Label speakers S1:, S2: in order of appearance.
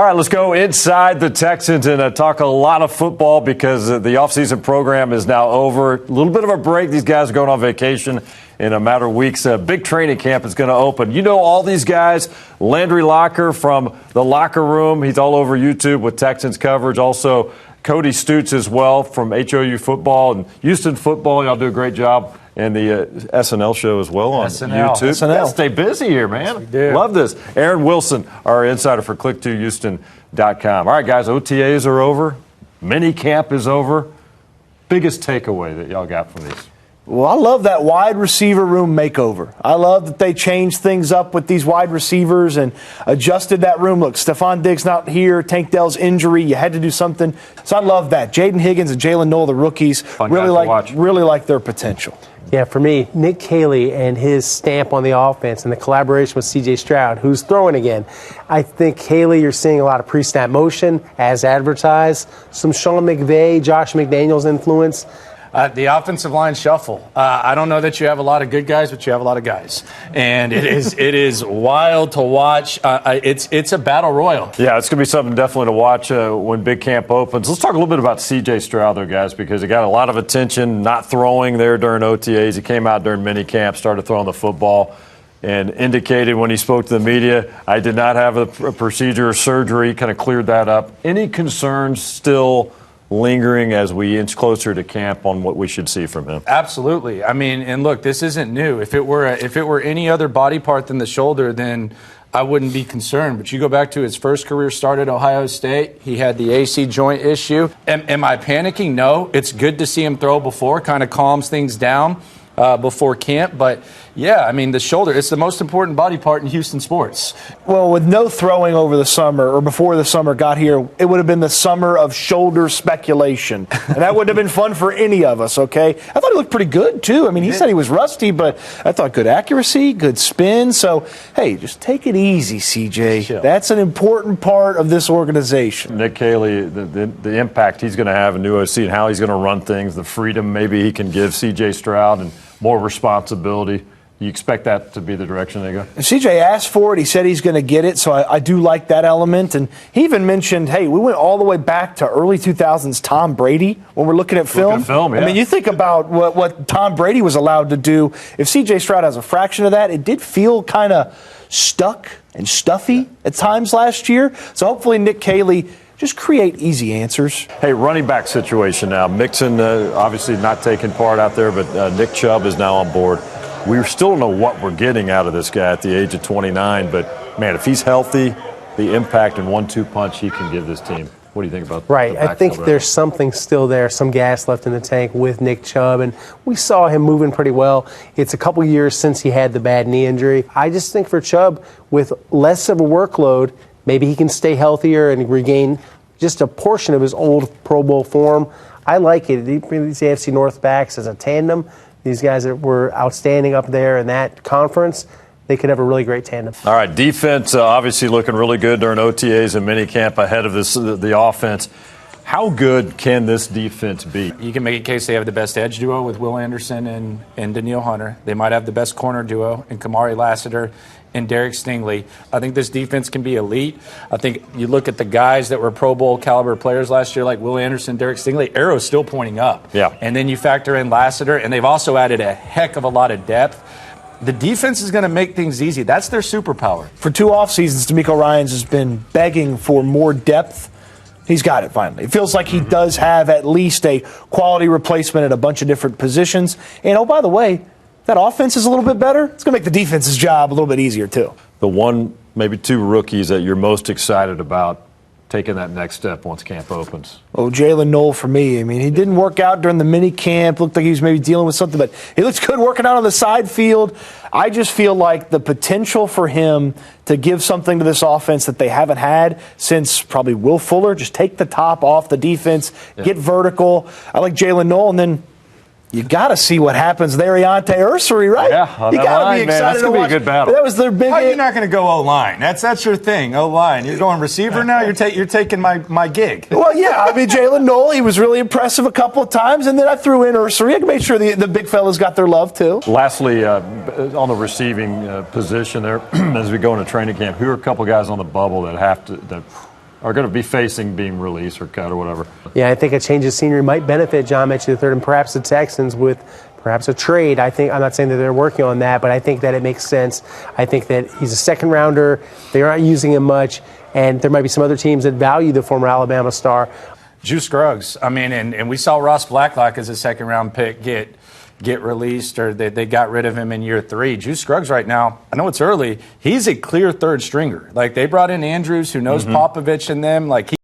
S1: All right, let's go inside the Texans and talk a lot of football because the offseason program is now over. A little bit of a break. These guys are going on vacation in a matter of weeks. A big training camp is going to open. You know all these guys. Landry Locker from The Locker Room. He's all over YouTube with Texans coverage. Also, Cody Stutes as well from HOU football and Houston football. Y'all do a great job. And the SNL show as well on YouTube.
S2: SNL.
S1: Stay busy here, man.
S2: Yes, we do.
S1: Love this. Aaron Wilson, our insider for Click2Houston.com. All right, guys, OTAs are over. Minicamp is over. Biggest takeaway that y'all got from these?
S3: Well, I love that wide receiver room makeover. I love that they changed things up with these wide receivers and adjusted that room. Look, Stephon Diggs not here, Tank Dell's injury. You had to do something. So I love that. Jaden Higgins and Jalen Noel, the rookies, really like their potential.
S2: Yeah, for me, Nick Caley and his stamp on the offense and the collaboration with C.J. Stroud, who's throwing again. I think Caley, you're seeing a lot of pre-snap motion as advertised. Some Sean McVay, Josh McDaniels influence.
S4: The offensive line shuffle. I don't know that you have a lot of good guys, but you have a lot of guys, and it is wild to watch. It's a battle royal.
S1: Yeah, it's going to be something definitely to watch when big camp opens. Let's talk a little bit about C.J. Stroud, though, guys, because he got a lot of attention not throwing there during OTAs. He came out during minicamp, started throwing the football, and indicated when he spoke to the media, I did not have a procedure or surgery. Kind of cleared that up. Any concerns still lingering as we inch closer to camp on what we should see from him?
S4: Absolutely. I mean, and look, this isn't new. If it were any other body part than the shoulder, then I wouldn't be concerned. But you go back to his first career start at Ohio State, he had the AC joint issue. Am I panicking? No. It's good to see him throw before, kind of calms things down before camp. But yeah, I mean, the shoulder, it's the most important body part in Houston sports.
S3: Well, with no throwing over the summer or before the summer got here, it would have been the summer of shoulder speculation. And that wouldn't have been fun for any of us, okay? I thought he looked pretty good, too. I mean, he said he was rusty, but I thought good accuracy, good spin. So, hey, just take it easy, CJ.
S4: Sure.
S3: That's an important part of this organization.
S1: Nick Caley, the impact he's going to have in new OC and how he's going to run things, the freedom maybe he can give C.J. Stroud and more responsibility. You expect that to be the direction they go?
S3: And CJ asked for it. He said he's going to get it, so I do like that element. And he even mentioned, hey, we went all the way back to early 2000s Tom Brady when we're looking at film.
S1: Yeah.
S3: I mean, you think about what Tom Brady was allowed to do. If CJ Stroud has a fraction of that, it did feel kind of stuck and stuffy at times last year. So hopefully Nick Caley just create easy answers.
S1: Hey, running back situation now. Mixon obviously not taking part out there, but Nick Chubb is now on board. We still don't know what we're getting out of this guy at the age of 29, but, man, if he's healthy, the impact and 1-2 punch he can give this team. What do you think about that?
S2: Right. I think there's something still there, some gas left in the tank with Nick Chubb, and we saw him moving pretty well. It's a couple years since he had the bad knee injury. I just think for Chubb, with less of a workload, maybe he can stay healthier and regain just a portion of his old Pro Bowl form. I like it. These AFC North backs as a tandem, these guys that were outstanding up there in that conference, they could have a really great tandem.
S1: All right, defense obviously looking really good during OTAs and minicamp ahead of the offense. How good can this defense be?
S4: You can make a case they have the best edge duo with Will Anderson and Danielle Hunter. They might have the best corner duo in Kamari Lassiter and Derek Stingley. I think this defense can be elite. I think you look at the guys that were Pro Bowl caliber players last year, like Will Anderson, Derek Stingley, arrow's still pointing up.
S1: Yeah.
S4: And then you factor in Lassiter, and they've also added a heck of a lot of depth. The defense is going to make things easy. That's their superpower.
S3: For 2 off seasons, DeMeco Ryans has been begging for more depth. He's got it finally. It feels like he does have at least a quality replacement at a bunch of different positions. And, oh, by the way, that offense is a little bit better. It's going to make the defense's job a little bit easier, too.
S1: The one, maybe 2 rookies that you're most excited about taking that next step once camp opens?
S3: Oh, Jalen Noel for me. I mean, he didn't work out during the mini camp. Looked like he was maybe dealing with something, but he looks good working out on the side field. I just feel like the potential for him to give something to this offense that they haven't had since probably Will Fuller. Just take the top off the defense, get vertical. I like Jalen Noel, and then you got to see what happens there, Deontay Ursery, right?
S1: Yeah,
S3: you got to be excited.
S1: That's going to be a good battle.
S3: That was their big.
S4: How are you not going to go O-line? That's your thing, O-line. You're going receiver now? You're taking my gig.
S3: Well, yeah. I mean, Jalen Noel, he was really impressive a couple of times, and then I threw in Ursery. I can make sure the big fellas got their love, too.
S1: Lastly, on the receiving position there, as we go into training camp, who are a couple guys on the bubble that are going to be facing being released or cut or whatever.
S2: Yeah, I think a change of scenery might benefit John Metchie III and perhaps the Texans with perhaps a trade. I'm not saying that they're working on that, but I think that it makes sense. I think that he's a second rounder. They're not using him much, and there might be some other teams that value the former Alabama star.
S4: Juice Scruggs. I mean, and we saw Ross Blacklock as a second-round pick get released, or they got rid of him in year 3. Juice Scruggs right now, I know it's early, he's a clear third stringer. Like, they brought in Andrews, who knows Popovich and them. Like,